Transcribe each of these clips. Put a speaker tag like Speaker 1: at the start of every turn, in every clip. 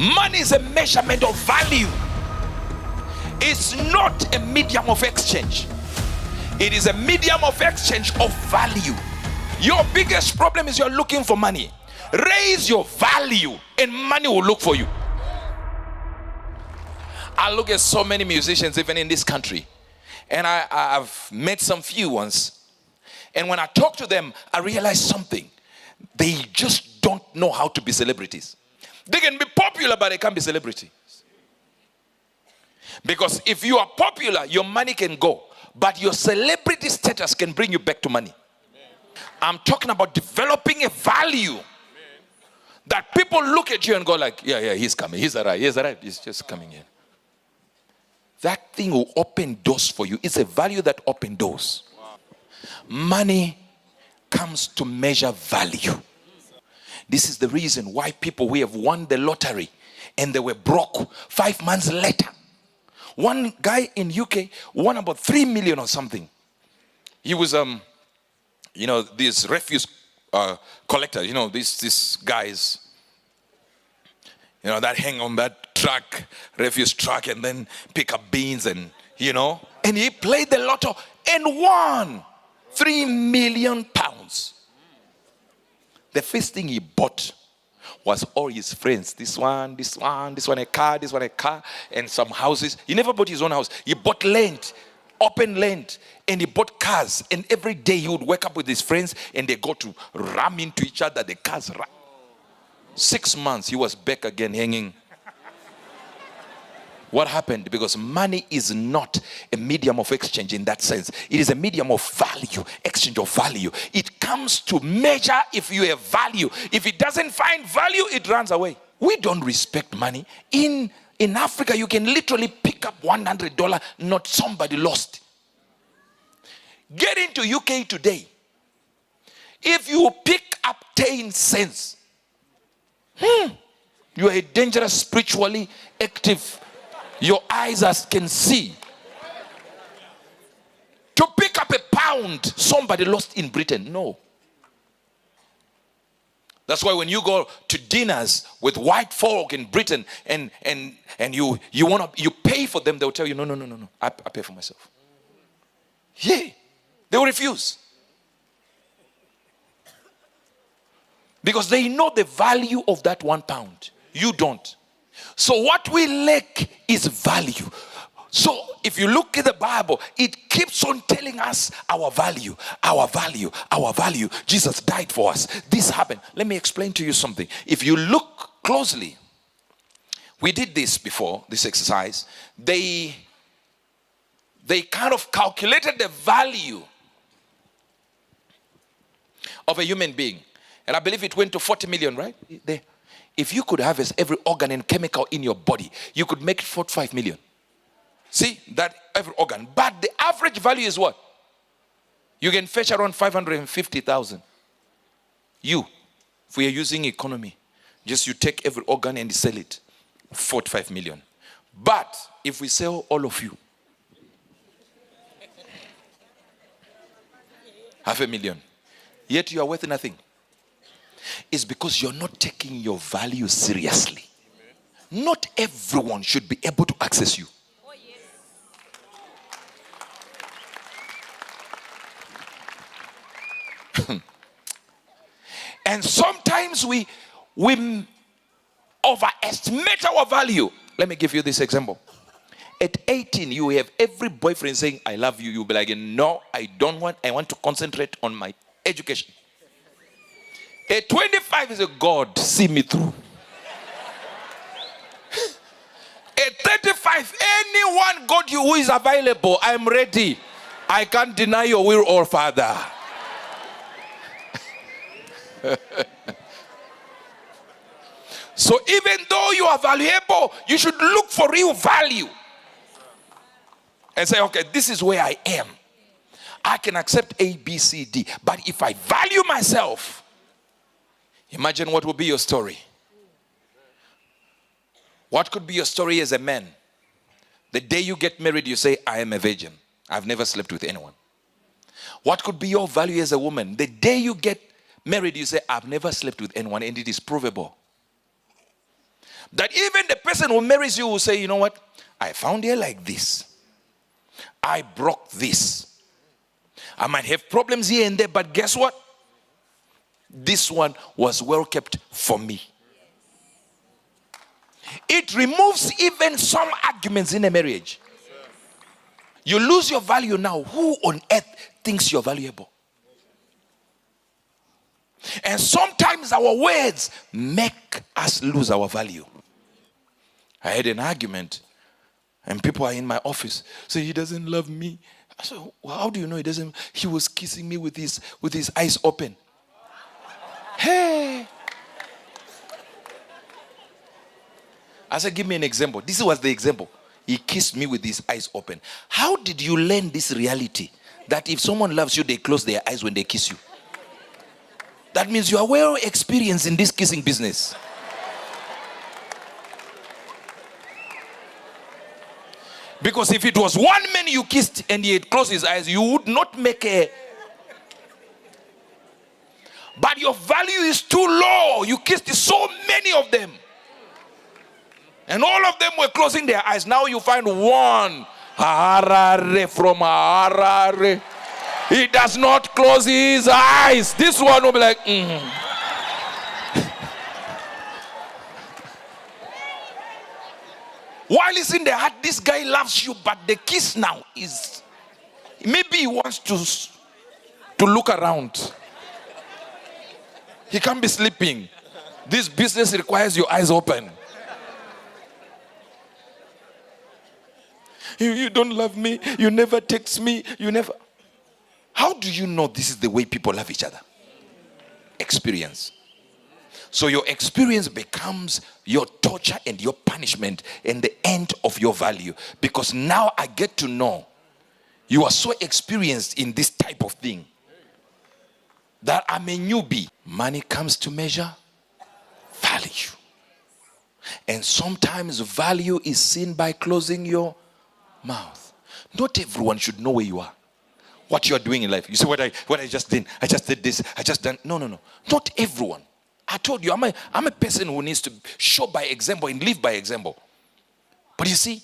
Speaker 1: Money is a measurement of value. It's not a medium of exchange. It is a medium of exchange of value. Your biggest problem is you're looking for money. Raise your value and money will look for you. I look at so many musicians even in this country, and I've met some few ones, and when I talk to them I realize something. They just don't know how to be celebrities. They can be popular but they can't be celebrity. Because if you are popular, your money can go, but your celebrity status can bring you back to money. I'm talking about developing a value that people look at you and go like, yeah, he's coming, he's arrived, he's just coming in. That thing will open doors for you. It's a value that opens doors. Wow. Money comes to measure value. This is the reason why people who have won the lottery and they were broke 5 months later. One guy in UK won about 3 million or something. He was these refuse collectors, these guys, that hang on that truck, refuse truck, and then pick up beans and he played the lotto and won 3 million pounds. The first thing he bought was all his friends. This one a car, and some houses. He never bought his own house. He bought land, open land, and he bought cars. And every day he would wake up with his friends and they go to ram into each other. The cars ram. 6 months he was back again hanging. What happened? Because money is not a medium of exchange in that sense. It is a medium of value, exchange of value. It comes to measure if you have value. If it doesn't find value, it runs away. We don't respect money. In Africa, you can literally pick up $100, not somebody lost. Get into UK today. If you pick up 10 cents, you are a dangerous, spiritually active. Your eyes can see. To pick up a pound, somebody lost in Britain. No. That's why when you go to dinners with white folk in Britain and you pay for them, they'll tell you, no. I pay for myself. Yeah. They will refuse. Because they know the value of that £1. You don't. So what we lack is value. So if you look at the Bible, it keeps on telling us our value, our value, our value. Jesus died for us. This happened. Let me explain to you something. If you look closely, we did this before, this exercise. They kind of calculated the value of a human being. And I believe it went to 40 million, right? If you could harvest every organ and chemical in your body, you could make 45 million. See, that every organ. But the average value is what? You can fetch around 550,000. If we are using economy, just you take every organ and sell it, 45 million. But if we sell all of you, 500,000, yet you are worth nothing. It's because you're not taking your value seriously. Not everyone should be able to access you. And sometimes we overestimate our value. Let me give you this example. At 18, you have every boyfriend saying, I love you. You'll be like, no, I don't want. I want to concentrate on my education. At 25 is a God, see me through. At 35, anyone God you who is available, I'm ready. I can't deny your will, or Father. So even though you are valuable, you should look for real value. And say, okay, this is where I am. I can accept A, B, C, D. But if I value myself, imagine what will be your story. What could be your story as a man? The day you get married, you say, I am a virgin. I've never slept with anyone. What could be your value as a woman? The day you get married, you say, I've never slept with anyone, and it is provable. That even person who marries you will say, you know what? I found her like this. I broke this. I might have problems here and there, but guess what? This one was well kept for me. It removes even some arguments in a marriage. You lose your value now. Who on earth thinks you're valuable? And sometimes our words make us lose our value. I had an argument, and people are in my office say, he doesn't love me. I said, well, how do you know he doesn't? He was kissing me with his eyes open. Hey. I said, give me an example. This was the example. He kissed me with his eyes open. How did you learn this reality? That if someone loves you, they close their eyes when they kiss you. That means you are well experienced in this kissing business. Because if it was one man you kissed and he had closed his eyes, you would not make a... But your value is too low. You kissed so many of them. And all of them were closing their eyes. Now you find one. Harare from Harare. He does not close his eyes. This one will be like, While it's in the heart, this guy loves you, but the kiss now is... Maybe he wants to look around. He can't be sleeping. This business requires your eyes open. You don't love me. You never text me. You never... How do you know this is the way people love each other? Experience. So your experience becomes your torture and your punishment and the end of your value. Because now I get to know you are so experienced in this type of thing that I'm a newbie. Money comes to measure value. And sometimes value is seen by closing your mouth. Not everyone should know where you are, what you are doing in life. You say, what I just did. I just did this. I just done. No. Not everyone. I told you, I'm a person who needs to show by example and live by example. But you see,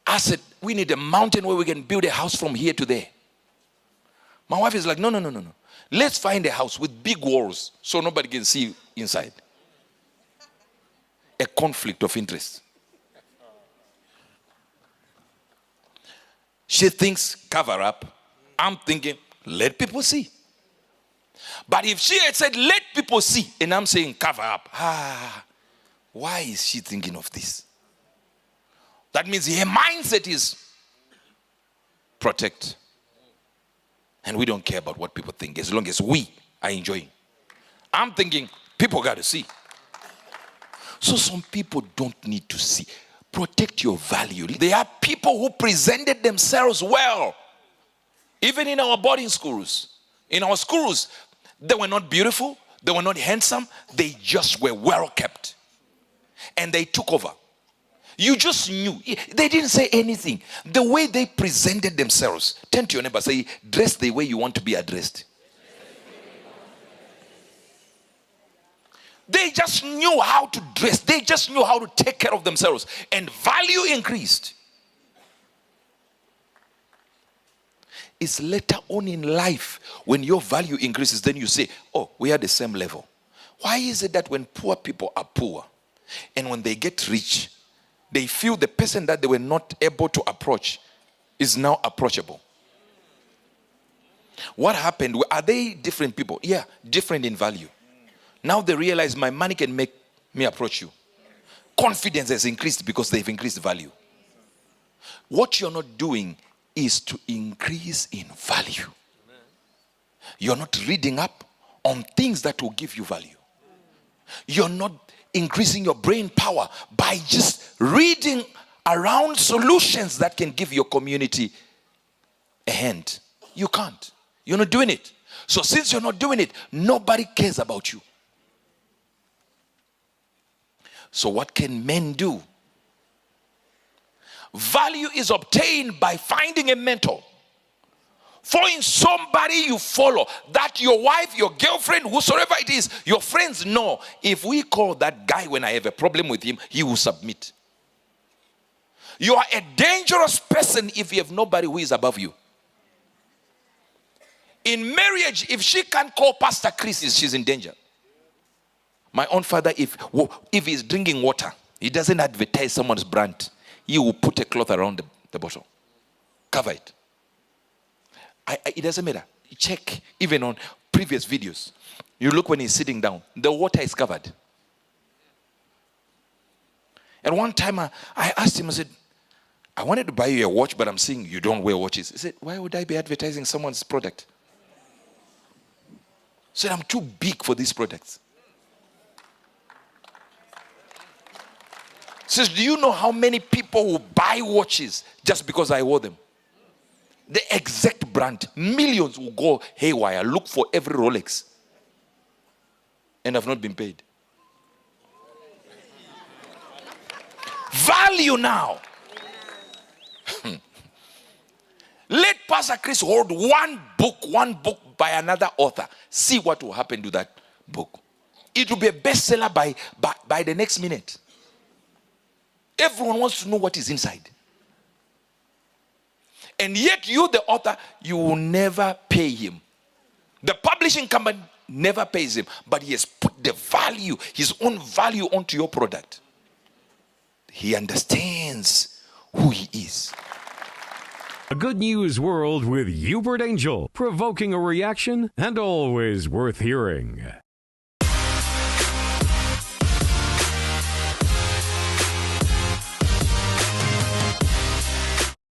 Speaker 1: I said, we need a mountain where we can build a house from here to there. My wife is like, no. Let's find a house with big walls so nobody can see inside. A conflict of interest. She thinks cover up. I'm thinking, let people see. But if she had said, let people see, and I'm saying cover up, why is she thinking of this? That means her mindset is protect. And we don't care about what people think as long as we are enjoying. I'm thinking, people got to see. So some people don't need to see. Protect your value. There are people who presented themselves well. Even in our boarding schools. In our schools, they were not beautiful. They were not handsome. They just were well kept. And they took over. You just knew. They didn't say anything. The way they presented themselves. Turn to your neighbor, say, dress the way you want to be addressed. They just knew how to dress. They just knew how to take care of themselves. And value increased. It's later on in life when your value increases, then you say, oh, we are the same level. Why is it that when poor people are poor and when they get rich, they feel the person that they were not able to approach is now approachable? What happened? Are they different people? Yeah, different in value. Now they realize my money can make me approach you. Confidence has increased because they've increased value. What you're not doing is to increase in value. You're not reading up on things that will give you value. You're not increasing your brain power by just reading around solutions that can give your community a hand. You can't. You're not doing it. So since you're not doing it, nobody cares about you. So what can men do? Value is obtained by finding a mentor Following somebody you follow, that your wife, your girlfriend, whosoever it is, your friends know, if we call that guy when I have a problem with him, he will submit. You are a dangerous person if you have nobody who is above you. In marriage, if she can't call Pastor Chris, she's in danger. My own father, if he's drinking water, he doesn't advertise someone's brand. He will put a cloth around the bottle. Cover it. It doesn't matter. Check even on previous videos. You look when he's sitting down. The water is covered. And one time I asked him, I said, I wanted to buy you a watch, but I'm seeing you don't wear watches. He said, why would I be advertising someone's product? I said, I'm too big for these products. He says, do you know how many people will buy watches just because I wore them? The exact brand. Millions will go haywire, look for every Rolex, and have not been paid. Value now. Let Pastor Chris hold one book by another author. See what will happen to that book. It will be a bestseller by the next minute. Everyone wants to know what is inside. And yet you, the author, you will never pay him. The publishing company never pays him. But he has put the value, his own value onto your product. He understands who he is.
Speaker 2: A good news world with Hubert Angel, provoking a reaction and always worth hearing.